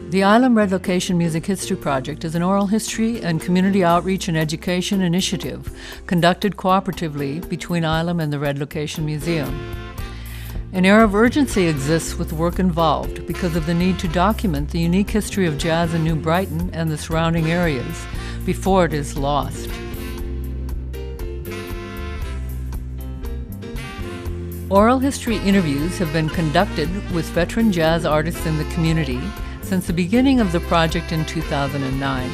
The ILAM Red Location Music History Project is an oral history and community outreach and education initiative conducted cooperatively between ILAM and the Red Location Museum. An air of urgency exists with the work involved because of the need to document the unique history of jazz in New Brighton and the surrounding areas before it is lost. Oral history interviews have been conducted with veteran jazz artists in the community since the beginning of the project in 2009.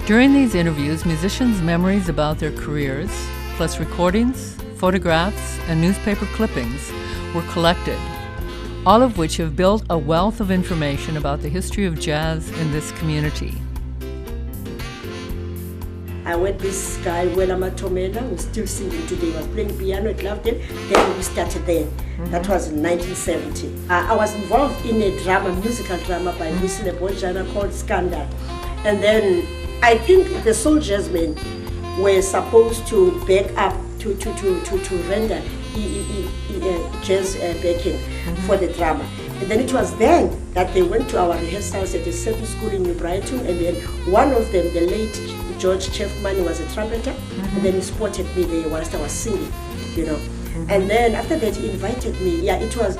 During these interviews, musicians' memories about their careers, plus recordings, photographs, and newspaper clippings were collected, all of which have built a wealth of information about the history of jazz in this community. I met this guy, Welama Tomela, who's still singing today. He was playing piano at Lovedale. Then we started there. That was in 1970. I was involved in a drama, musical drama by Lucy Lebojana called Scandal. And then I think the Soul Jazzmen were supposed to back up to render jazz backing for the drama. And then it was then that they went to our rehearsals at a certain school in New Brighton, and then one of them, the late George Chefman, was a trumpeter, and then he spotted me there whilst I was singing, you know. And then after that he invited me, it was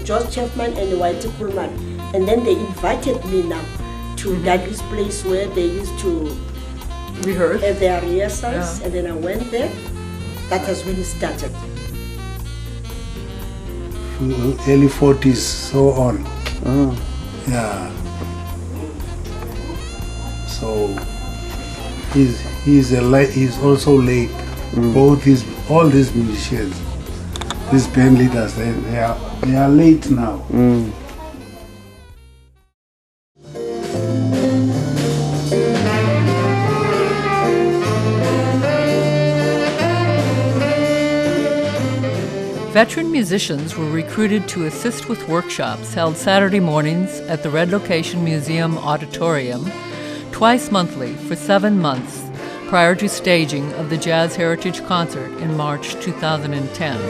George Chefman and Whitey Pullman, and then they invited me now to Douglas Place where they used to Rehearse? Have their rehearsals, and then I went there. That was when it started. Early 40s, so on. Yeah. So he's also late. All these musicians, these band leaders, they are late now. Veteran musicians were recruited to assist with workshops held Saturday mornings at the Red Location Museum Auditorium twice monthly for 7 months prior to staging of the Jazz Heritage Concert in March 2010.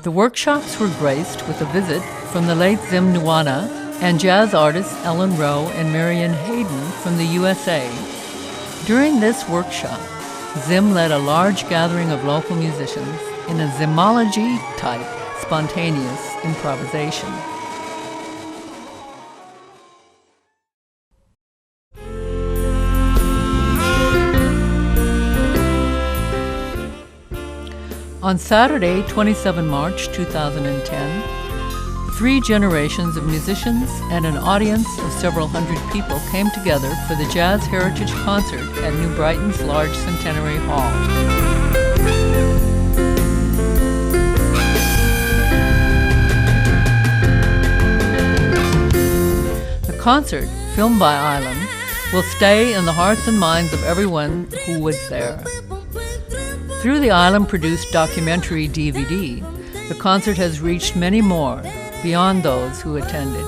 The workshops were graced with a visit from the late Zim Nuwana and jazz artists Ellen Rowe and Marion Hayden from the USA. During this workshop, Zim led a large gathering of local musicians in a Zimology-type spontaneous improvisation. On Saturday, 27 March 2010, 3 generations of musicians and an audience of several hundred people came together for the Jazz Heritage Concert at New Brighton's large Centenary Hall. The concert, filmed by ILAM, will stay in the hearts and minds of everyone who was there. Through the ILAM-produced documentary DVD, the concert has reached many more beyond those who attended.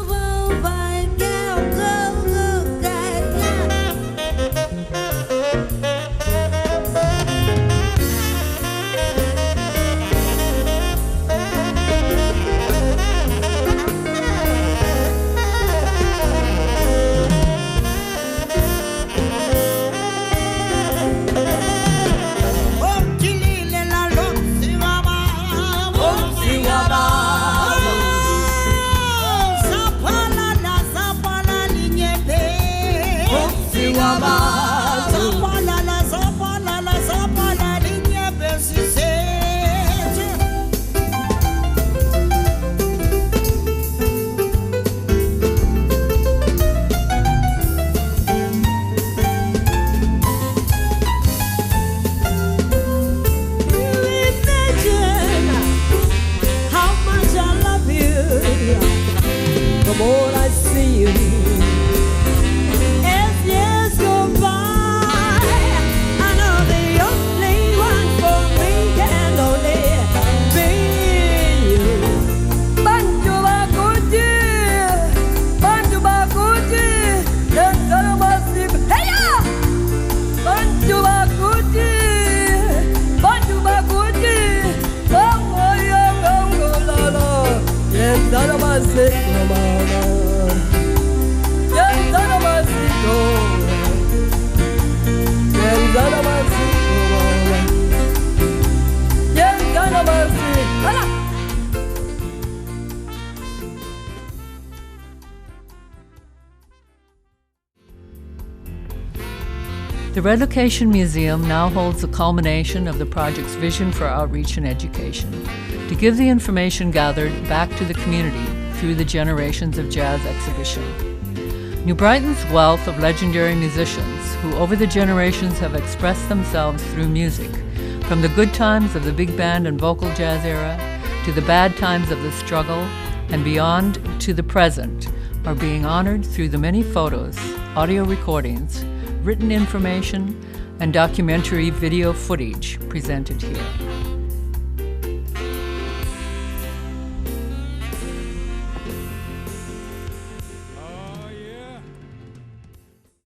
The Red Location Museum now holds the culmination of the project's vision for outreach and education, to give the information gathered back to the community through the Generations of Jazz exhibition. New Brighton's wealth of legendary musicians who over the generations have expressed themselves through music, from the good times of the big band and vocal jazz era to the bad times of the struggle and beyond to the present, are being honored through the many photos, audio recordings, written information, and documentary video footage presented here.